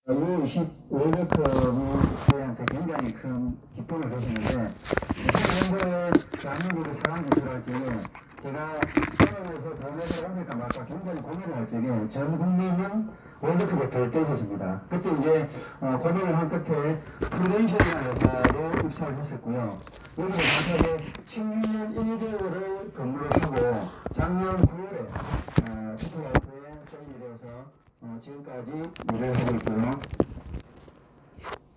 이 25월드컵한테 굉장히 큰 기쁨을 주시는데, 현재 대한민국의 사랑 지수를 적에 제가 처음에서 다음에서 옮길까 말까 굉장히 고민을 할 적에 전 국민은 월드컵에 덜 떠있었습니다. 그때 이제 고민을 한 끝에 프루덴셜이라는 회사로 입사를 했었고요. 여기서 정확하게 16년 1개월을 근무를 하고 작년 9월에 피플라이프에 조인이 되어서 지금까지 일을 하고 있고요.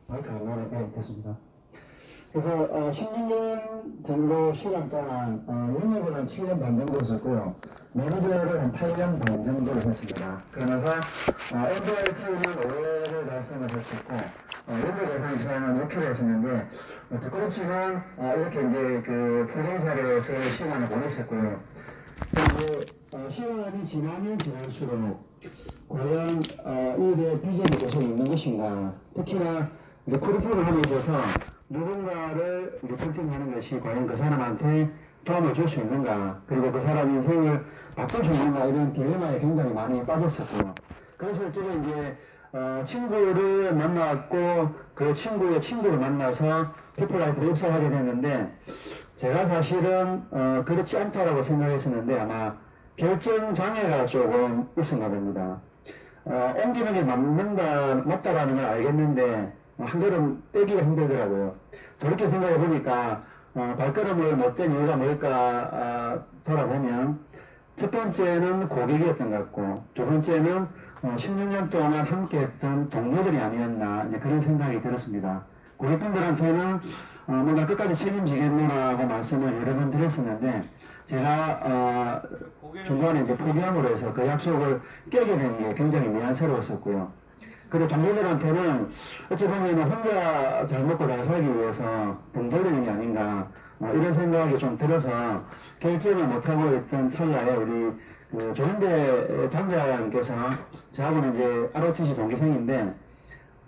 마이크가 안 나오네. 네, 됐습니다. 그래서 16년 정도 시간 동안 영역을 한 7년 반 정도 했었고요. 매니저를 한 8년 반 정도를 했습니다. 그러면서 NDRT는 5회를 달성을 했었고 연구 대상에서는 6회를 했었는데 부끄럽지만 이렇게 이제 그 프로젝트에서 시간을 보냈었고요. 그리고 시간이 지나면 지날수록 과연 이에 비전이 계속 있는 것인가, 특히나 리크루팅을 함에 있어서 누군가를 리크루팅하는 것이 과연 그 사람한테 도움을 줄 수 있는가, 그리고 그 사람 인생을 바꿀 수 있는가, 이런 딜레마에 굉장히 많이 빠졌었고요. 그래서 일종의 이제 친구를 만났고 그 친구의 친구를 만나서 피플라이프로 입사하게 됐는데, 제가 사실은 그렇지 않다라고 생각했었는데 아마 결정 장애가 조금 있었나 봅니다. 옮기는 게 맞다라는 걸 알겠는데 한 걸음 떼기가 힘들더라고요. 그렇게 생각해 보니까 발걸음을 못 뗀 이유가 뭘까 돌아보면 첫 번째는 고객이었던 것 같고, 두 번째는 16년 동안 함께 했던 동료들이 아니었나, 이제 그런 생각이 들었습니다. 고객분들한테는 뭔가 끝까지 책임지겠노라고 말씀을 여러 번 드렸었는데, 제가 중간에 이제 포기함으로 해서 그 약속을 깨게 된 게 굉장히 미안스러웠었고요. 그리고 동료들한테는 어찌 보면 혼자 잘 먹고 잘 살기 위해서 등 돌리는 게 아닌가, 이런 생각이 좀 들어서 결정을 못하고 있던 찰나에 우리 조인대 단장님께서, 저하고는 이제 ROTC 동기생인데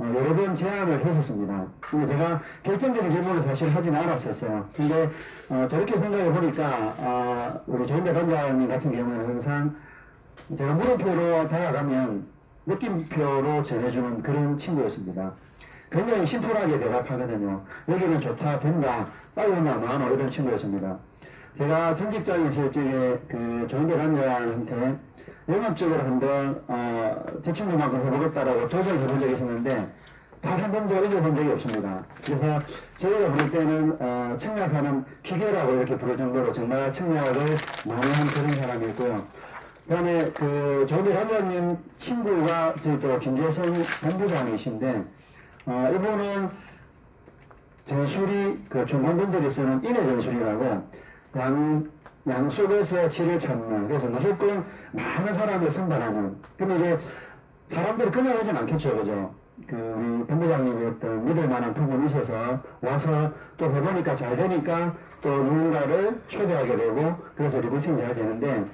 여러 번 제안을 했었습니다. 근데 제가 결정적인 질문을 사실 하진 않았었어요. 근데 저렇게 생각해 보니까 우리 조인대 단장님 같은 경우는 항상 제가 물음표로 다가가면 느낌표로 전해주는 그런 친구였습니다. 굉장히 심플하게 대답하거든요. 여기는 좋다, 된다, 빨리 온다, 마노, 이런 친구였습니다. 제가 전 직장에 있을 적에 그 조인대 단장한테 영업적으로 한번 제 친구만큼 해보겠다라고 도전을 해본 적이 있었는데 단 한 번도 이겨본 적이 없습니다. 그래서 저희가 부를 때는 청약하는 기계라고 이렇게 부를 정도로 정말 청약을 많이 한 그런 사람이었고요. 그 다음에 그 조인대 단장님 친구가 저희 또 김재성 본부장이신데 이분은 전술이 그 중공군들이 쓰는 인해 전술이라고 양속에서 질을 찾는, 그래서 무조건 많은 사람을 선발하는. 근데 이제 사람들이 그냥 오진 않겠죠, 그죠? 그 우리 본부장님이 어떤 믿을 만한 부분이 있어서 와서 또 해보니까 잘 되니까 또 누군가를 초대하게 되고, 그래서 리부팅이 잘 되는데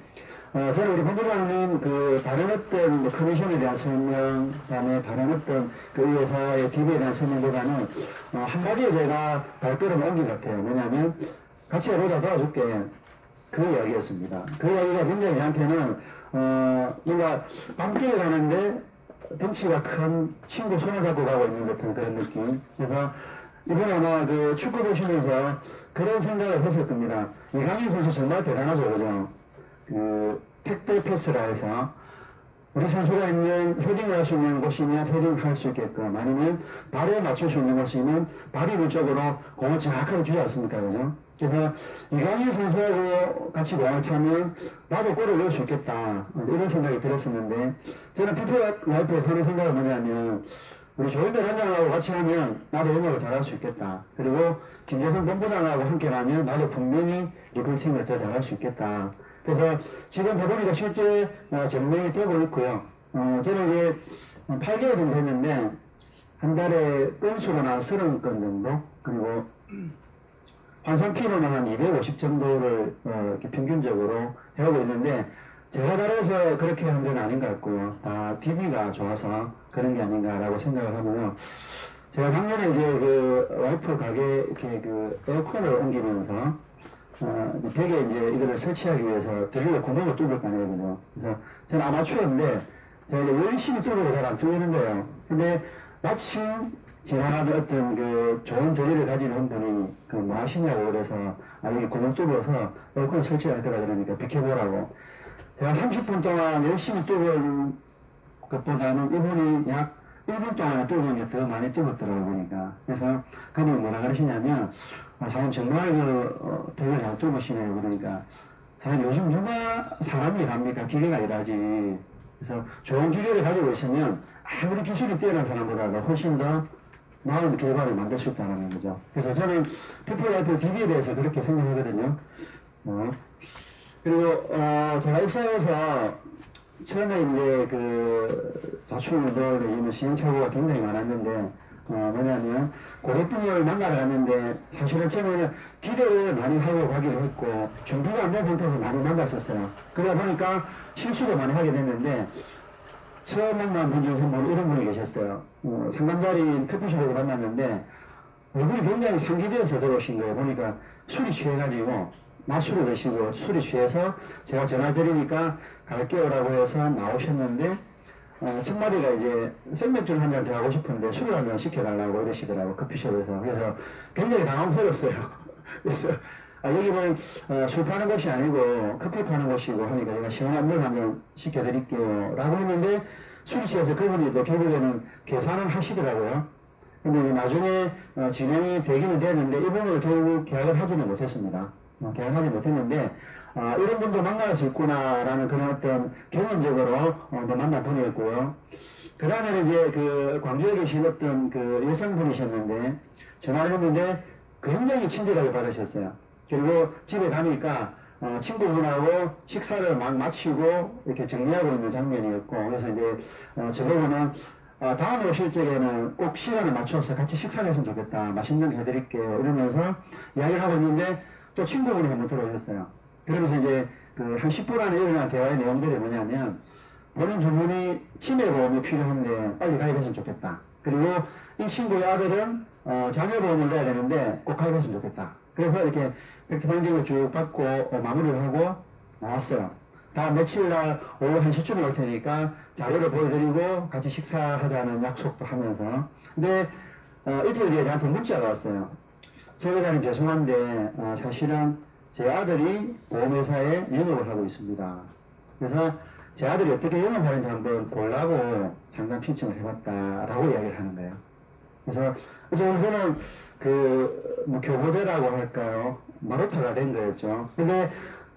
저는 우리 본부장님 그 다른 어떤 커미션에 대한 설명, 그다음에 다른 어떤 그 회사의 DB에 대한 설명보다는 한 가지에 제가 발걸음을 옮긴 것 같아요. 뭐냐면 같이 해보자, 도와줄게, 그 이야기였습니다. 그 이야기가 굉장히 저한테는 뭔가 밤길을 가는데 덩치가 큰 친구 손을 잡고 가고 있는 듯한 그런 느낌. 그래서 이번에 아마 그 축구 보시면서 그런 생각을 했을 겁니다. 이강인 선수 정말 대단하죠, 그죠? 그 택배 패스라 해서 우리 선수가 있는 헤딩을 할 수 있는 곳이면 헤딩을 할 수 있게끔, 아니면 발에 맞출 수 있는 곳이면 발이 있는 쪽으로 공을 정확하게 주지 않습니까, 그죠? 그래서 이강인 선수하고 같이 공을 차면 나도 골을 넣을 수 있겠다, 이런 생각이 들었었는데, 저는 피플라이프에서 하는 생각은 뭐냐면 우리 조인대 단장하고 같이 하면 나도 영역을 잘할 수 있겠다, 그리고 김재성 본부장하고 함께 하면 나도 분명히 리크루팅을 더 잘할 수 있겠다. 그래서 지금 해보니까 실제 증명이 되고 있고요. 저는 이제 8개월 정도 됐는데 한 달에 건수로는 한 30건 정도, 그리고 환산키로는 한 250 정도를 이렇게 평균적으로 해오고 있는데, 제가 잘해서 그렇게 한 건 아닌 것 같고요. 다 DB가 좋아서 그런 게 아닌가라고 생각을 하고요. 제가 작년에 이제 그 와이프 가게 이렇게 그 에어컨을 옮기면서 벽에 이제 이거를 설치하기 위해서 드릴로 구멍을 뚫을 거 아니거든요. 그래서 저는 아마추어인데 제가 이제 열심히 뚫어도 잘 안 뚫리는 거예요. 근데 마침 지나가던 어떤 그 좋은 저기를 가지는 분이 그 뭐 하시냐고 그래서 여기 구멍 뚫어서 에어컨 설치할 거라 그러니까 비켜보라고. 제가 30분 동안 열심히 뚫은 것보다는 이분이 약 1분 동안에 뚫은 게 더 많이 뚫었더라고 보니까. 그래서 그분이 뭐라 그러시냐면 사장님 정말 벽을 잘 뚫으시네요. 그러니까 사장님 요즘 누가 사람이 일합니까? 기계가 일하지. 그래서 좋은 기계를 가지고 있으면 아무리 기술이 뛰어난 사람보다도 훨씬 더 나은 결과를 만들 수 있다는 거죠. 그래서 저는 피플라이프 DB에 대해서 그렇게 생각하거든요. 그리고 제가 입사해서 처음에 이제 그 자충우돌 요즘 시행착오가 굉장히 많았는데 뭐냐면 고객분을 만나러 갔는데 사실은 처음에는 기대를 많이 하고 가기로 했고 준비가 안 된 상태에서 많이 만났었어요. 그러다 보니까 실수도 많이 하게 됐는데 처음 만난 분 중에서 뭐 이런 분이 계셨어요. 상담자리인 커피숍에서 만났는데 얼굴이 굉장히 상기되어서 들어오신 거예요. 보니까 술이 취해가지고 낮술을 드시고 술이 취해서 제가 전화 드리니까 갈게요라고 해서 나오셨는데 첫 마디가 이제 생맥주를 한 잔 더 하고 싶은데 술을 한 잔 시켜달라고 이러시더라고 커피숍에서. 그래서 굉장히 당황스러웠어요. 그래서 여기는 술 파는 곳이 아니고 커피 파는 곳이고 하니까 제가 시원한 물 한 잔 시켜드릴게요 라고 했는데 술이 취해서 그분이 또 결국에는 계산을 하시더라고요. 근데 나중에 진행이 되기는 되는데 이분을 결국 계약을 하지는 못했습니다. 계약하지 못했는데 이런 분도 만날 수 있구나라는 그런 어떤 경험적으로 만난 분이었고요. 그 다음에 이제 그 광주에 계신 어떤 그 여성분이셨는데 전화를 했는데 굉장히 친절하게 받으셨어요. 그리고 집에 가니까 친구분하고 식사를 막 마치고 이렇게 정리하고 있는 장면이었고, 그래서 이제 저보고는 다음에 오실 적에는 꼭 시간을 맞춰서 같이 식사를 했으면 좋겠다. 맛있는 거 해드릴게요. 이러면서 이야기를 하고 있는데 또 친구분이 한번 들어오셨어요. 그러면서 이제 그 한 10분 안에 일어난 대화의 내용들이 뭐냐면 본인 두 분이 치매보험이 필요한데 빨리 가입했으면 좋겠다. 그리고 이 친구의 아들은 자녀보험을 내야 되는데 꼭 가입했으면 좋겠다. 그래서 이렇게 팩트파인딩을 쭉 받고 마무리를 하고 나왔어요. 다음 며칠날 오후 1시쯤에 올 테니까 자료를 보여드리고 같이 식사하자는 약속도 하면서. 근데 이틀 뒤에 저한테 문자가 왔어요. 서 회장님 죄송한데 사실은 제 아들이 보험회사에 영업을 하고 있습니다. 그래서 제 아들이 어떻게 영업하는지 한번 보려고 상담 신청을 해봤다라고 이야기를 하는 거예요. 그래서 저는 뭐 교보제라고 할까요? 마루타가 된 거였죠. 근데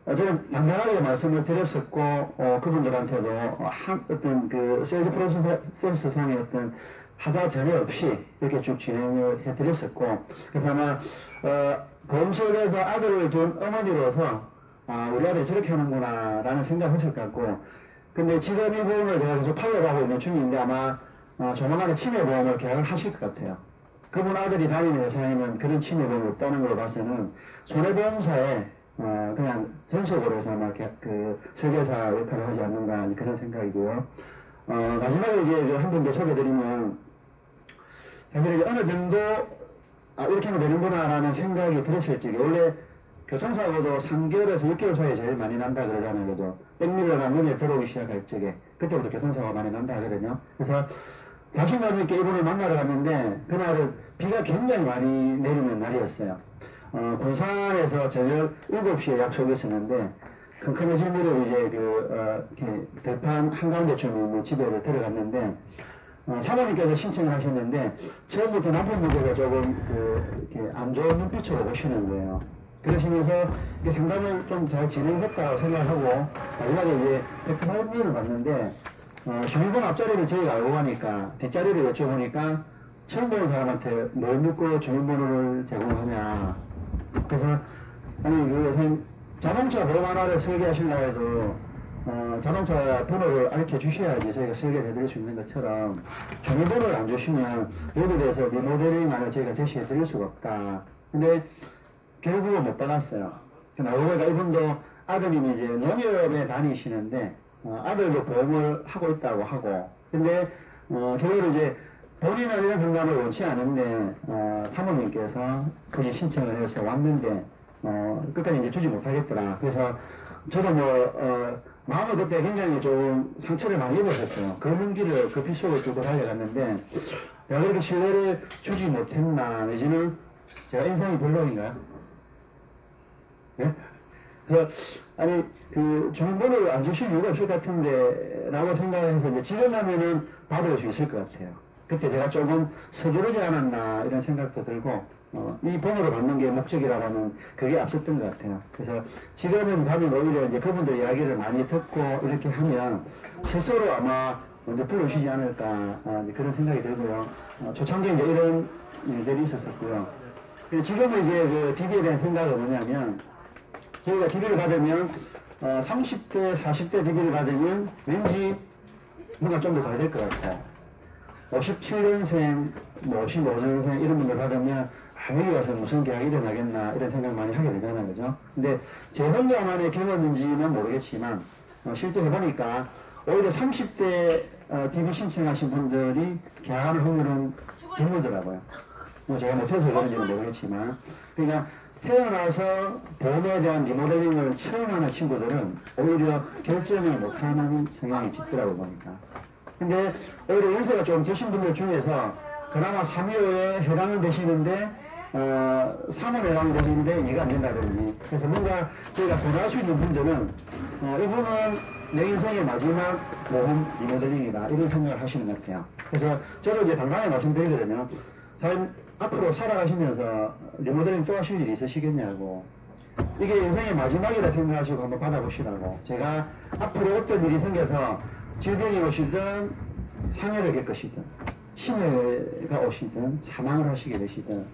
저는 당당하게 말씀을 드렸었고 그분들한테도 어떤 그 세일즈 프로세스 상의 어떤 하자 전혀 없이 이렇게 쭉 진행을 해드렸었고, 그래서 아마 보험소에서 아들을 둔 어머니로서 우리 아들이 저렇게 하는구나 라는 생각을 했을 것 같고, 근데 지금 이 부분을 제가 계속 파악하고 있는 중인데 아마 조만간에 치매보험을 계약을 하실 것 같아요. 그분 아들이 다니는 회사에는 그런 치매보험이 없다는 걸 봐서는 손해보험사에 그냥 전속으로 해서 아마 그 설계사 역할을 하지 않는가 그런 생각이고요. 마지막에 이제 한 분 더 소개드리면, 사실 이제 어느 정도 이렇게 하면 되는구나라는 생각이 들었을 적에, 원래 교통사고도 3개월에서 6개월 사이에 제일 많이 난다 그러잖아요. 그죠? 백밀러가 눈에 들어오기 시작할 적에 그때부터 교통사고가 많이 난다 하거든요. 그래서 자신감 있게 이분을 만나러 갔는데 그날은 비가 굉장히 많이 내리는 날이었어요. 군산에서 저녁 7시에 약속이 있었는데 컴컴해질 무렵 이제 이렇게 들판 한가운데쯤에 있는 집에 들어갔는데 사모님께서 신청을 하셨는데 처음부터 남편분께서 조금 이렇게 안 좋은 눈빛으로 보시는 거예요. 그러시면서 상담을 좀 잘 진행했다고 생각하고 마지막에 이제 108명을 봤는데 주민번호 앞자리를 저희가 알고 가니까 뒷자리를 여쭤보니까 처음 보는 사람한테 뭘 묻고 주민번호를 제공하냐. 그래서 아니 선생님 자동차 보험 하나를 설계하시려고 해도 자동차 번호를 알려 주셔야지 저희가 설계를 해드릴 수 있는 것처럼 주민번호를 안 주시면 여기에 대해서 리모델링안을 저희가 제시해 드릴 수가 없다. 근데 결국은 못 받았어요. 나오고 보니까 이분도 아드님이 이제 농협에 다니시는데 아들도 보험을 하고 있다고 하고, 근데 결국은 이제 본인은 이런 상담을 원치 않은데 사모님께서 굳이 신청을 해서 왔는데 끝까지 이제 주지 못하겠더라. 그래서 저도 마음은 그때 굉장히 좀 상처를 많이 입었었어요. 그런 길을 그 피속을 뚫고 달려갔는데 내가 그렇게 신뢰를 주지 못했나 내지는 제가 인상이 별로인가요? 예? 그래서 아니 그 주문번호를 안 주실 이유가 없을 것 같은데 라고 생각해서 이제 지금하면은 받을 수 있을 것 같아요. 그때 제가 조금 서두르지 않았나 이런 생각도 들고 이 번호를 받는 게 목적이라고는 그게 앞섰던 것 같아요. 그래서 지금은 가면 오히려 이제 그분들 이야기를 많이 듣고 이렇게 하면 스스로 아마 먼저 불러주시지 않을까 그런 생각이 들고요. 초창기에 이제 이런 일들이 있었었고요. 지금은 이제 그 DB에 대한 생각은 뭐냐면 저희가 DB를 받으면 30대, 40대 DB를 받으면 왠지 뭔가 좀 더 잘 될 것 같아요. 57년생, 뭐 55년생 이런 분들 받으면 여기 가서 무슨 계약이 일어나겠나 이런 생각 많이 하게 되잖아요. 그죠? 근데 제 혼자만의 경험인지는 모르겠지만 실제 해보니까 오히려 30대 DB 신청하신 분들이 계약하는 확률은 드물더라고요. 뭐 제가 못해서 그런지는 모르겠지만 그러니까 태어나서 보험에 대한 리모델링을 처음 하는 친구들은 오히려 결정을 못하는 성향이 짙더라고 보니까. 근데 오히려 연세가 좀 드신 분들 중에서 그나마 3위에 해당은 되시는데 3원 해당 되시는데 이해가 안 된다든지 그래서 뭔가 저희가 변화할 수 있는 분들은 이분은 내 인생의 마지막 보험 리모델링이다 이런 생각을 하시는 것 같아요. 그래서 저도 이제 당당히 말씀드리거든요. 앞으로 살아가시면서 리모델링 또 하실 일이 있으시겠냐고. 이게 인생의 마지막이라 생각하시고 한번 받아보시라고. 제가 앞으로 어떤 일이 생겨서 질병이 오시든 상해를 겪으시든 치매가 오시든 사망을 하시게 되시든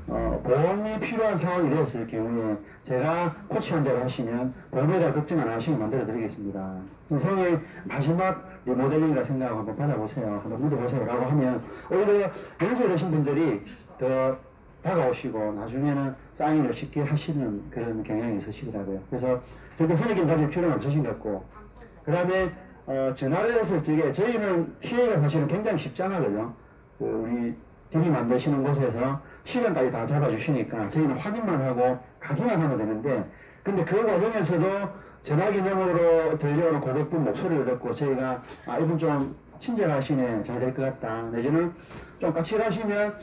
보험이 필요한 상황이 되었을 경우에 제가 코치한 대로 하시면 보험에 대한 걱정 안 하시게 만들어 드리겠습니다. 인생의 마지막 리모델링이라 생각하고 한번 받아보세요. 한번 묻어보세요. 라고 하면 오히려 연세 드신 분들이 더 다가오시고 나중에는 사인을 쉽게 하시는 그런 경향이 있으시더라고요. 그래서 그렇게 선입견 가질 필요는 없으신 것 같고 그 다음에 전화를 했을 적에 저희는 TA가 사실은 굉장히 쉽잖아요. 우리 DB 만드시는 곳에서 시간까지 다 잡아주시니까 저희는 확인만 하고 가기만 하면 되는데 근데 그 과정에서도 전화 기능으로 들려오는 고객분 목소리를 듣고 저희가 이분 좀 친절하시네 잘 될 것 같다 내지는 좀 까칠하시면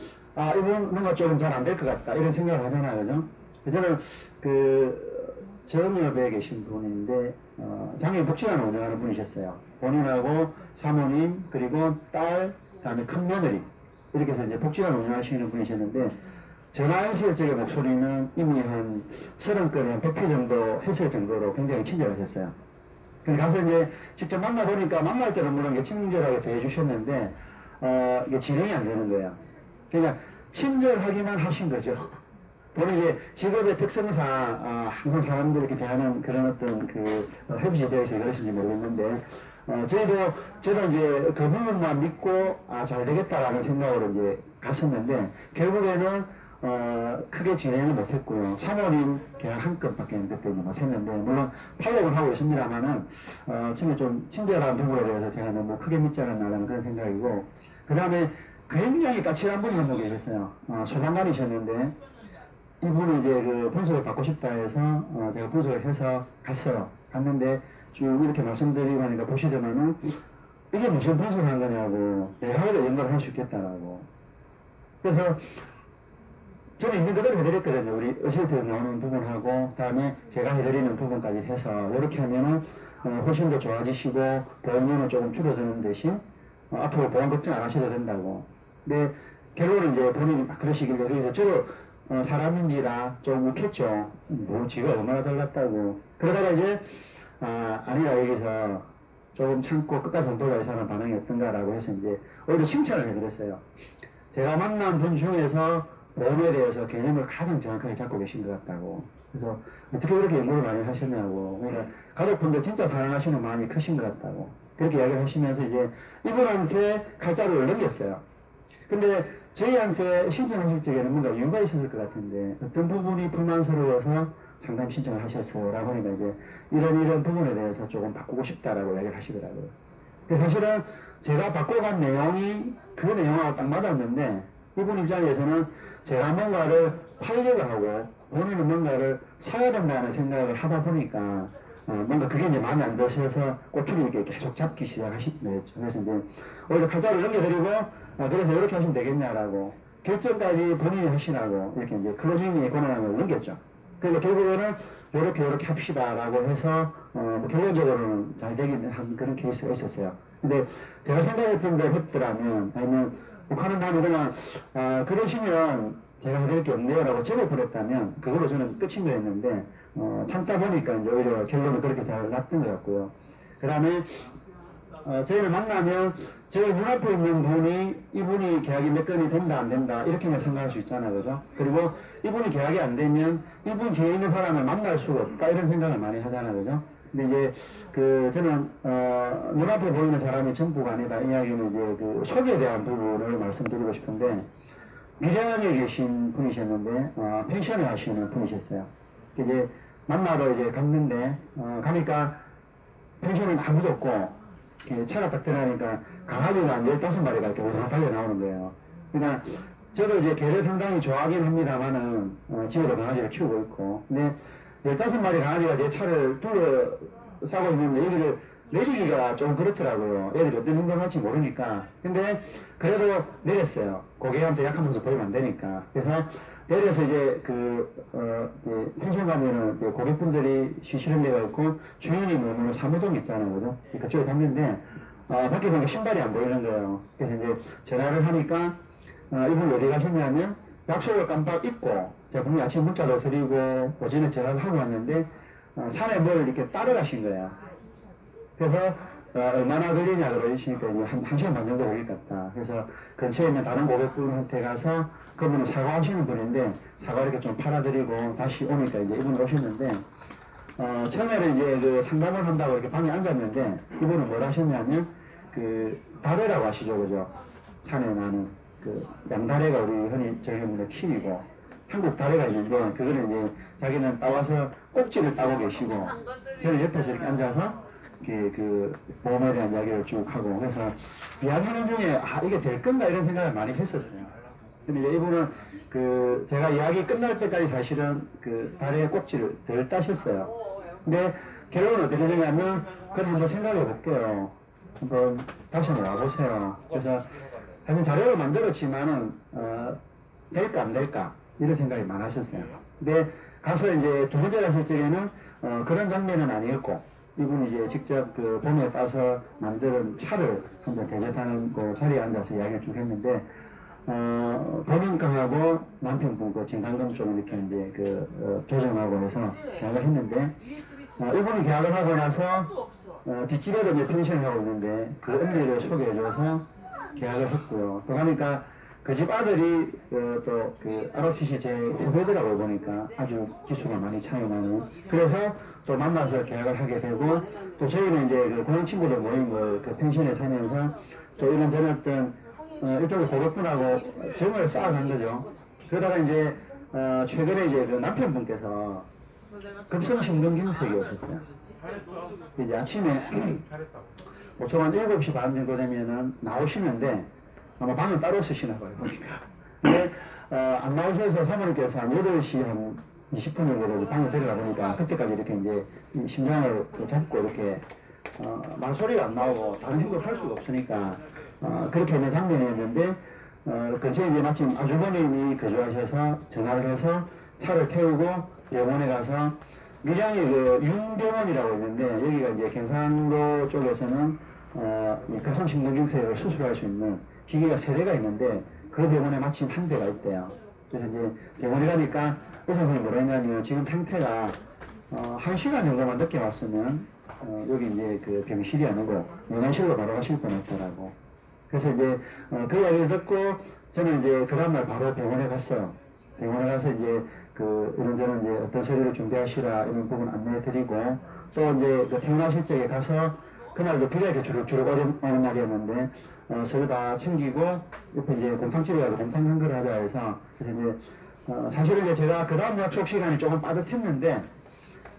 이분 뭔가 좀 잘 안 될 것 같다 이런 생각을 하잖아요. 그죠? 저는 정읍에 계신 분인데 장애인 복지관을 운영하는 분이셨어요. 본인하고 사모님 그리고 딸 그다음에 큰 며느리 이렇게 해서 이제 복지관을 운영하시는 분이셨는데 전화했을 적의 목소리는 이미 한 30건에 한 100회 정도 했을 정도로 굉장히 친절하셨어요. 그래서 가서 이제 직접 만나보니까 만날 때는 물론 이게 친절하게 대해주셨는데 이게 진행이 안 되는 거예요. 그러니까 친절하기만 하신 거죠. 본인 이제 직업의 특성상 항상 사람들 이렇게 대하는 그런 어떤 그 협의에 대해서 그러신지 모르겠는데 저도 이제 그 부분만 믿고 잘 되겠다라는 생각으로 이제 갔었는데 결국에는 크게 진행을 못했고요. 사모님 계약 한 건밖에 그때 못했는데 물론 팔로우는 하고 있습니다만은 처음에 좀 친절한 부분에 대해서 제가 너무 크게 믿지 않았나라는 그런 생각이고 그 다음에 굉장히 까칠한 분이 한 분 계셨어요. 소방관이셨는데 이분이 이제 그 분석을 받고 싶다 해서 제가 분석을 해서 갔어요. 갔는데 쭉 이렇게 말씀드리고 하니까 보시더만은 이게 무슨 분석을 한 거냐고 내가 하기도 연구를 할 수 있겠다라고. 그래서 저는 있는 그대로 해드렸거든요. 우리 의실에서 나오는 부분하고 그다음에 제가 해드리는 부분까지 해서 이렇게 하면은 훨씬 더 좋아지시고 보험료는 조금 줄어드는 대신 앞으로 보험 걱정 안 하셔도 된다고. 근데 결론은 이제 본인이 막 그러시길래 그래서 저도 사람인지라 좀 욱했죠. 뭐 지가 얼마나 잘났다고. 그러다가 이제 아니라 여기서 조금 참고 끝까지 돌아가서 하는 반응이 어떤가라고 해서 이제 오히려 칭찬을 해드렸어요. 제가 만난 분 중에서 보험에 대해서 개념을 가장 정확하게 잡고 계신 것 같다고. 그래서 어떻게 그렇게 연구를 많이 하셨냐고. 그러니까 가족분들 진짜 사랑하시는 마음이 크신 것 같다고. 그렇게 이야기를 하시면서 이제 이분한테 칼자루를 넘겼어요. 근데 저희한테 신청하실 적에는 뭔가 이유가 있었을 것 같은데 어떤 부분이 불만스러워서 상담 신청을 하셨어요 라고 하니까 이제 이런 부분에 대해서 조금 바꾸고 싶다라고 이야기를 하시더라고요. 근데 사실은 제가 바꿔간 내용이 그 내용하고 딱 맞았는데 이분 입장에서는 제가 뭔가를 팔려고 하고 본인은 뭔가를 사야 된다는 생각을 하다 보니까 뭔가 그게 이제 마음에 안 드셔서 꼬투리 이렇게 계속 잡기 시작하신 거예요. 그래서 이제 오히려 팔자를 넘겨드리고, 그래서 이렇게 하시면 되겠냐라고, 결정까지 본인이 하시라고, 이렇게 이제 클로징의 권한을 넘겼죠. 그러니까 결국에는 이렇게 합시다라고 해서, 결론적으로는 잘 되긴 한 그런 케이스가 있었어요. 근데 제가 생각했던 대로 했더라면, 아니면 북한은 나는 그냥, 그러시면 제가 해드릴 게 없네요라고 제보 보냈다면, 그걸로 저는 끝인 거였는데, 참다 보니까 이제 오히려 결론은 그렇게 잘 났던 것 같고요. 그 다음에, 저희를 만나면, 저희 눈앞에 있는 분이, 이분이 계약이 몇 건이 된다, 안 된다, 이렇게만 생각할 수 있잖아요. 그죠? 그리고 이분이 계약이 안 되면, 이분 뒤에 있는 사람을 만날 수가 없다, 이런 생각을 많이 하잖아요. 그죠? 근데 이제, 저는, 눈앞에 보이는 사람이 전부가 아니다. 이 이야기는 이제 그 속에 대한 부분을 말씀드리고 싶은데, 밀양에 계신 분이셨는데, 펜션을 하시는 분이셨어요. 이제, 만나러 이제 갔는데, 가니까, 펜션은 아무도 없고, 차가 딱 들어가니까, 강아지가 한 15마리가 이렇게 우르르 달려 나오는 거예요. 그러니까, 저도 이제 개를 상당히 좋아하긴 합니다만은, 집에도 강아지를 키우고 있고, 근데, 15마리 강아지가 제 차를 둘러싸고 있는데, 여기를 내리기가 좀 그렇더라고요. 애들이 어떤 행동을 할지 모르니까. 근데, 그래도 내렸어요. 고객한테 약한 모습 보이면 안 되니까. 그래서, 내려서 이제 펜션 가면은 이제 고객분들이 쉬시는 데가 있고, 주인이 머무는 사무동 있잖아요. 그죠? 그쪽에 갔는데, 밖에 보니까 신발이 안 보이는 거예요. 그래서 이제 전화를 하니까, 이분 어디 가셨냐면, 약속을 깜빡 잊고, 제가 분명히 아침 문자도 드리고, 오전에 전화를 하고 왔는데, 산에 뭘 이렇게 따라가신 거예요. 그래서, 얼마나 걸리냐 그러시니까 이제 한 시간 반 정도 걸릴 것 같다. 그래서 근처에 있는 다른 고객분한테 가서 그분은 사과하시는 분인데 사과 이렇게 좀 팔아드리고 다시 오니까 이제 이분 오셨는데, 처음에는 이제 그 상담을 한다고 이렇게 방에 앉았는데 이분은 뭘 하셨냐면 다래라고 하시죠. 그죠? 산에 나는 양다래가 우리 흔히 저희 분의 킬이고 한국 다래가 있는데 그거를 이제 자기는 따와서 꼭지를 따고 계시고 저는 옆에서 이렇게 앉아서 보험에 대한 이야기를 쭉 하고, 그래서 이야기하는 중에, 이게 될 건가 이런 생각을 많이 했었어요. 근데 이제 이분은, 제가 이야기 끝날 때까지 사실은 다리에 꼭지를 덜 따셨어요. 근데 결론은 어떻게 되냐면, 그럼 한번 생각해 볼게요. 한번 다시 한번 와보세요. 그래서 사실 자료를 만들었지만은, 될까 안 될까? 이런 생각이 많으셨어요. 근데 가서 이제 두 번째 갔을 적에는, 그런 장면은 아니었고, 이분이 이제 직접 봄에 따서 만드는 차를 한번 대접하는 자리에 앉아서 이야기를 쭉 했는데, 본인과하고 남편분 진단금 좀 이렇게 이제 조정하고 해서 계약을 했는데, 이분이 계약을 하고 나서, 뒷집에도 이제 펜션을 하고 있는데, 그 언니를 소개해줘서 계약을 했고요. 또 가니까 그 집 아들이 ROTC 제 후배들하고 보니까 아주 기수가 많이 차이 나는. 그래서 또 만나서 계약을 하게 되고, 또 저희는 이제 고향 친구들 모인 펜션에 살면서 또 이런저런 어떤, 이쪽에 고객분하고 정을 쌓아간 거죠. 그러다가 이제, 최근에 이제 남편분께서 급성심근경색이 오셨어요. 이제 아침에 보통 한 7시 반 정도 되면은 나오시는데, 아마 방을 따로 쓰시나 봐요, 보니까. 근데, 안 나오셔서 사모님께서 한 8시 한 20분 정도 돼서 방에 들어가 보니까 그때까지 이렇게 이제 심장을 잡고 이렇게, 말소리가 안 나오고 다른 행동을 할 수가 없으니까, 그렇게 있는 장면이었는데, 근처에 이제 마침 아주버님이 거주하셔서 전화를 해서 차를 태우고 병원에 가서 밀양에 윤병원이라고 있는데 여기가 이제 경상도 쪽에서는 급성심근경색을 수술할 수 있는 기계가 3대가 있는데 그 병원에 마침 한 대가 있대요. 그래서 이제 병원에 가니까 의사 선생님이 뭐라 했냐면 지금 상태가 1시간 정도만 늦게 왔으면 여기 이제 병실이 아니고 영양실로 바로 가실 뻔했더라고. 그래서 이제 그 이야기를 듣고 저는 이제 그 다음날 바로 병원에 갔어요. 병원에 가서 이제 이런저런 이제 어떤 서류를 준비하시라 이런 부분 안내해 드리고 또 이제 태어나실 적에 가서 그날도 비가 이렇게 주룩주룩 오는 날이었는데 서류 다 챙기고 옆에 이제 곰탕집에 가서 곰탕 한걸 하자 해서 그래서 이제 사실은 이제 제가 그 다음 약속 시간이 조금 빠듯했는데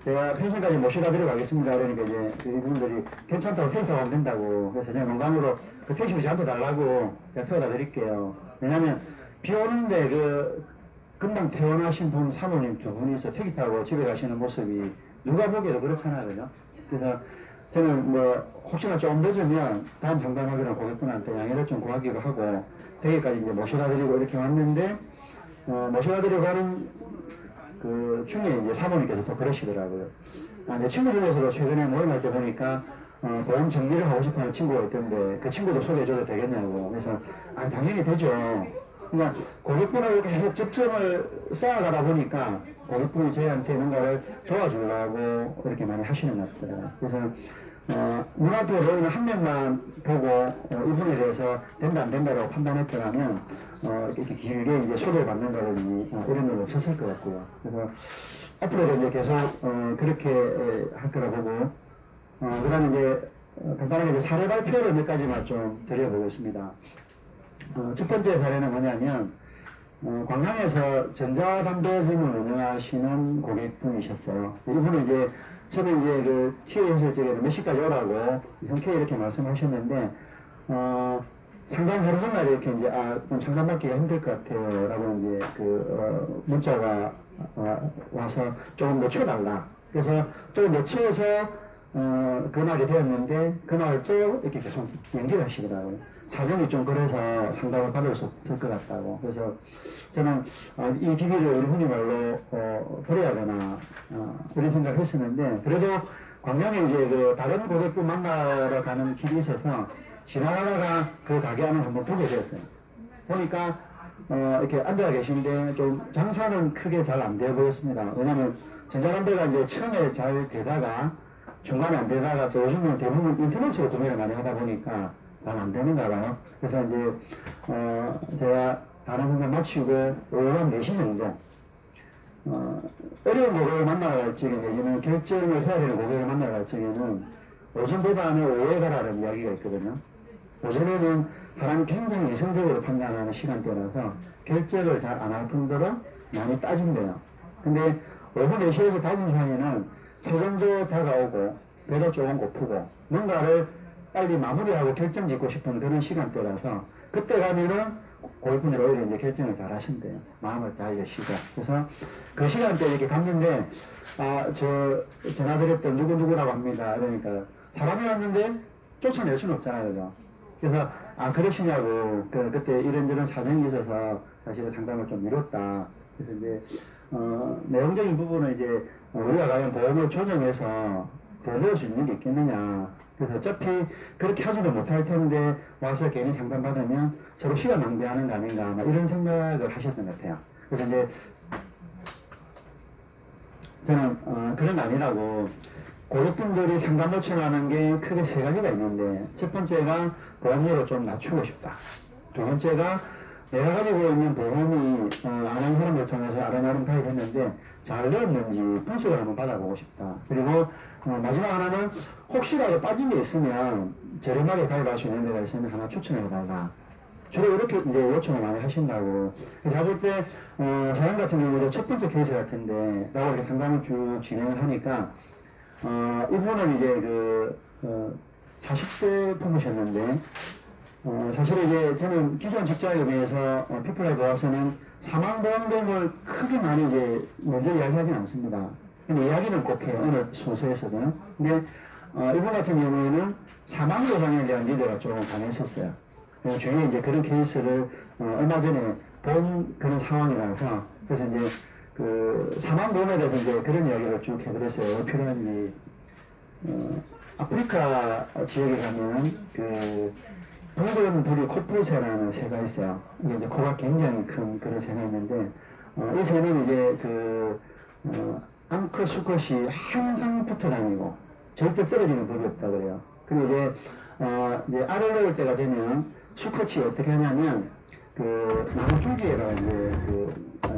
제가 펜션까지 모시다 드려가겠습니다. 그러니까 이제 이분들이 괜찮다고 택시 타고 가면 된다고. 그래서 제가 농담으로 택시비 저한테 달라고 제가 태워다 드릴게요. 왜냐면 비 오는데 금방 태어나신 분 사모님 2분이서 택시 타고 집에 가시는 모습이 누가 보기에도 그렇잖아요, 그죠? 그래서 저는 뭐 혹시나 좀 늦으면 다음 상담하기로 고객분한테 양해를 좀 구하기로 하고 댁에까지 이제 모셔다 드리고 이렇게 왔는데 모셔다 드리고 가는 그 중에 이제 사모님께서 또 그러시더라고요. 내 친구 중에서도 최근에 모임할 때 보니까 보험 정리를 하고 싶어하는 친구가 있던데 그 친구도 소개해줘도 되겠냐고. 그래서 당연히 되죠. 그러니까 고객분하고 계속 접점을 쌓아가다 보니까 고객분이 저희한테 뭔가를 도와주려고 이렇게 많이 하시는 것 같아요. 그래서 눈앞에 보이는 한 명만 보고 이분에 대해서 된다 안 된다라고 판단했더라면 이렇게 길게 이제 소개를 받는다든지 이런 건 없었을 것 같고요. 그래서 앞으로도 이제 계속 그렇게 할 거라 보고 그 다음에 이제 간단하게 이제 사례 발표를 몇 가지만 좀 드려보겠습니다. 첫 번째 사례는 뭐냐면 광양에서 전자담배점을 운영하시는 고객분이셨어요. 이분은 이제 처음에 이제 그 티에 했을 적에 몇 시까지 오라고 형쾌히 이렇게 말씀하셨는데 상담 하루 전날에 이렇게 이제 좀 상담받기가 힘들 것 같아요 라고 이제 문자가 와서 조금 늦춰달라. 그래서 또 늦춰서 그날이 되었는데 그날 또 이렇게 계속 연기를 하시더라고요. 사정이 좀 그래서 상담을 받을 수 없을 것 같다고. 그래서 저는 이 기회를 우리 흔히 말로 버려야 되나 그런 생각을 했었는데 그래도 광양에 이제 그 다른 고객분 만나러 가는 길이 있어서 지나가다가 그 가게 안을 한번 보게 됐어요. 보니까 이렇게 앉아 계신데 좀 장사는 크게 잘 안 돼 보였습니다. 왜냐면 전자담배가 이제 처음에 잘 되다가 중간에 안 되다가 또 요즘은 대부분 인터넷으로 구매를 많이 하다 보니까 잘 안 되는가 봐요. 그래서 이제 제가 다른 생각 마치고 오후 4시 정도 어려운 고객을 만나러 갈 적에 내지는 결정을 해야 되는 고객을 만나러 갈 적에는 오전보다는 오후에 가라는 이야기가 있거든요. 오전에는 사람이 굉장히 이성적으로 판단하는 시간대라서 결정을 잘 안 할 뿐더러 많이 따진대요. 근데 오후 4시에서 5시 사이에는 퇴근도 다가오고 배도 조금 고프고 뭔가를 빨리 마무리하고 결정 짓고 싶은 그런 시간대라서 그때 가면은 고객분들이 오히려 이제 결정을 잘 하신대요. 마음을 잘 여시고. 그래서 그 시간대에 이렇게 갔는데 저 전화드렸던 누구누구라고 합니다. 그러니까 사람이 왔는데 쫓아낼 수는 없잖아요. 그죠? 그래서 그러시냐고 그때 이런저런 사정이 있어서 사실은 상담을 좀 미뤘다. 그래서 이제 내용적인 부분은 이제 우리가 과연 보험을 조정해서 더 넣을 수 있는 게 있겠느냐. 그래서 어차피 그렇게 하지도 못할 텐데 와서 괜히 상담받으면 서로 시간 낭비하는 거 아닌가 이런 생각을 하셨던 것 같아요. 그래서 이제 저는 그런 거 아니라고 고객분들이 상담 요청하는 게 크게 세 가지가 있는데 첫 번째가 보험료를 좀 낮추고 싶다. 두 번째가 내가 가지고 있는 보험이 아는 사람을 통해서 아름아름 가입했는데 잘 되었는지 분석을 한번 받아보고 싶다. 그리고 마지막 하나는 혹시라도 빠진 게 있으면 저렴하게 가입할 수 있는 데가 있으면 하나 추천해달라. 주로 이렇게 이제 요청을 많이 하신다고. 제가 볼 때 사연 같은 경우도 첫 번째 케이스 같은데 라고 이렇게 상담을 쭉 진행을 하니까 이분은 이제 40대 부부셨는데 사실 이제 저는 기존 직장에 비해서 피플라이브 와서는 사망보험금을 크게 많이 이제 먼저 이야기하진 않습니다. 근데 이야기는 꼭 해요. 어느 순서에서는. 근데 이분 같은 경우에는 사망 보상에 대한 리더가 좀 강했었어요. 주위에 이제 그런 케이스를 얼마 전에 본 그런 상황이라서 그래서 이제 그 사망보험에 대해서 이제 그런 이야기를 쭉 해드렸어요. 왜 필요한지. 아프리카 지역에 가면 둥근 부리 코뿔새라는 새가 있어요. 이게 이제 코가 굉장히 큰 그런 새가 있는데, 이 새는 이제 앙커 수컷이 항상 붙어 다니고, 절대 쓰러지는 법이 없다 그래요. 그리고 이제 알을 넣을 때가 되면 수컷이 어떻게 하냐면, 나무 줄기에다가 이제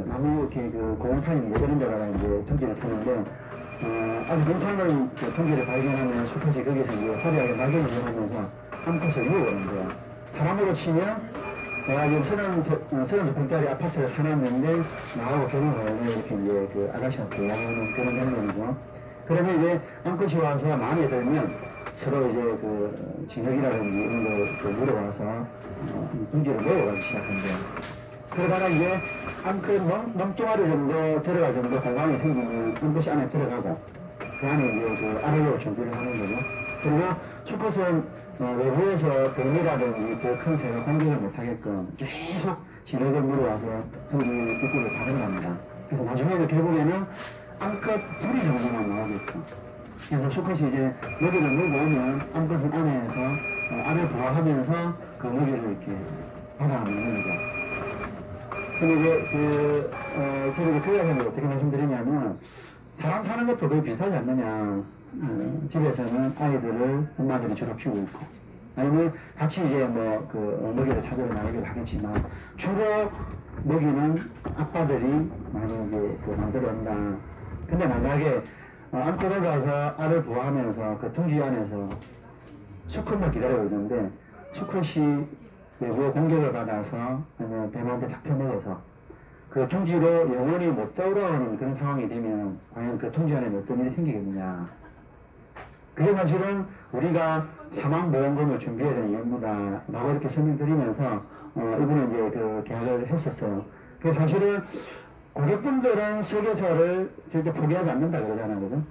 나무 이렇게 공을 파이는 이런 데다가 이제 둥지를 타는데, 아주 괜찮은 둥지를 발견하면 수컷이 거기서 이제 화려하게 낙엽을 이용하면서 한 컷을 누워오는데요. 사람으로 치면 내가 지금 30평짜리 아파트를 사놨는데 나하고 결혼을 이렇게 이제 아가씨한테 이야기하는 그런 장면이죠. 그러면 이제 암컷이 와서 마음에 들면 서로 이제 진흙이라든지 이런 거 물어와서 둥지를 내려가기 시작한대요. 그러다가 이제 암컷 몸뚱아리 정도 들어갈 정도 공간이 생기면 암컷이 안에 들어가고 그 안에 이제 그 아래로 준비를 하는 거죠. 그리고 수컷은 외부에서 뱀이라든지 더 큰 새가 공격을 못하게끔 계속 진흙을 물어와서 저기 입구를 받은답니다. 그래서 나중에는 결국에는 암컷 둘이 정도만 나오겠죠. 그래서 수컷이 이제 먹이를 물고 오면 암컷은 안에서 알을 보호하면서 그 먹이를 이렇게 받아먹는 거죠. 근데 이제 제가 그 이야기를 어떻게 말씀드리냐면 사람 사는 것도 거의 비슷하지 않느냐. 집에서는 아이들을 엄마들이 주로 키우고 있고 아니면 같이 이제 뭐 그 먹이를 찾으러 나가기도 하겠지만 주로 먹이는 아빠들이 많이 이제 그 만들어 온다. 근데 만약에 암컷을 가서 알을 보호하면서 그 둥지 안에서 수컷만 기다리고 있는데 수컷이 외부의 공격을 받아서 아니면 뱀한테 잡혀먹어서 그 둥지로 영원히 못 돌아오는 그런 상황이 되면 과연 그 둥지 안에 어떤 일이 생기겠느냐. 그게 사실은 우리가 사망보험금을 준비해야 되는 이유입니다. 라고 이렇게 설명드리면서 이분은 이제 그 계약을 했었어요. 그 사실은 고객분들은 설계사를 절대 포기하지 않는다 그러잖아요. 그죠?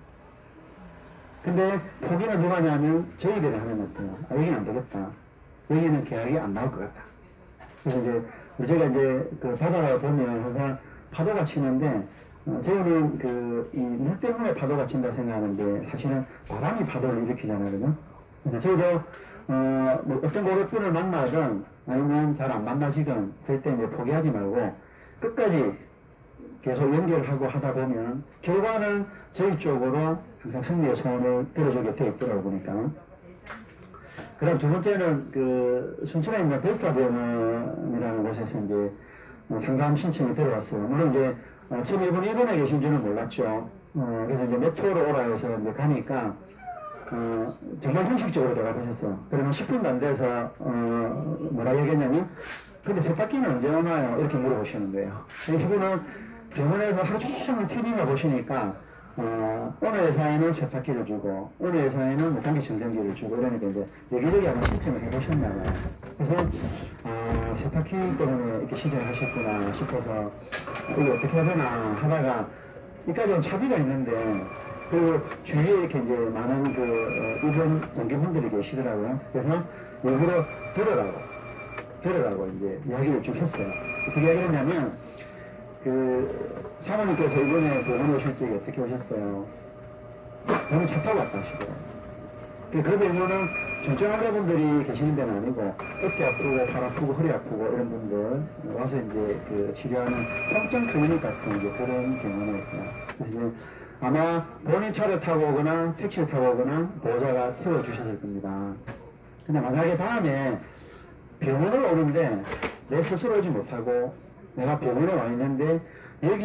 근데 포기는 누가 하냐면 저희들이 하는 것도 여기는 안 되겠다. 여기는 계약이 안 나올 것 같다. 그래서 이제 우리가 이제 그 바다를 보면 항상 파도가 치는데 저희는 그 이 물 때문에 파도가 친다 생각하는데 사실은 바람이 파도를 일으키잖아요. 그죠? 그래서 저희도 뭐 어떤 고객분을 만나든 아니면 잘 안 만나시든 절대 이제 포기하지 말고 끝까지 계속 연결하고 하다 보면 결과는 저희 쪽으로 항상 승리의 소원을 들어주게 되어 있더라고 보니까. 그다음 두 번째는 그 순천에 있는 베스타병원이라는 곳에서 이제 상담 신청이 들어왔어요. 물론 이제 처음 이분 일본에 계신 줄은 몰랐죠. 그래서 이제 메트로로 오라 해서 이제 가니까 정말 형식적으로 대답하셨어요. 그러면 10분도 안 돼서 뭐라 얘기했냐면 근데 세탁기는 언제 오나요? 이렇게 물어보시는 거예요. 이분은 병원에서 하루 종일 TV만 보시니까 어느 회사에는 세탁기를 주고 어느 회사에는 뭐 공기청정기를 주고 이러니까 이제 여기저기 한번 신청을 해보셨나봐요. 그래서 세탁기 때문에 이렇게 신청을 하셨구나 싶어서 이거 어떻게 해야 되나 하다가 이까지는 차비가 있는데 그 주위에 이렇게 이제 많은 그 이전 동기분들이 계시더라고요. 그래서 일부러 들으라고 이제 이야기를 쭉 했어요. 어떻게 이야기를 했냐면 그 사모님께서 이번에 병원에 오실 적에 어떻게 오셨어요? 저는 차 타고 왔다 하시더라고요. 그러다 보면은 중증 환자분들이 계시는 데는 아니고 어깨 아프고 팔 아프고 허리 아프고 이런 분들 와서 이제 그 치료하는 통증 클리닉 같은 이제 그런 병원이었어요. 그래서 이제 아마 본인 차를 타고 오거나 택시를 타고 오거나 보호자가 태워주셨을 겁니다. 근데 만약에 다음에 병원을 오는데 내 스스로 오지 못하고 내가 병원에 와 있는데 여기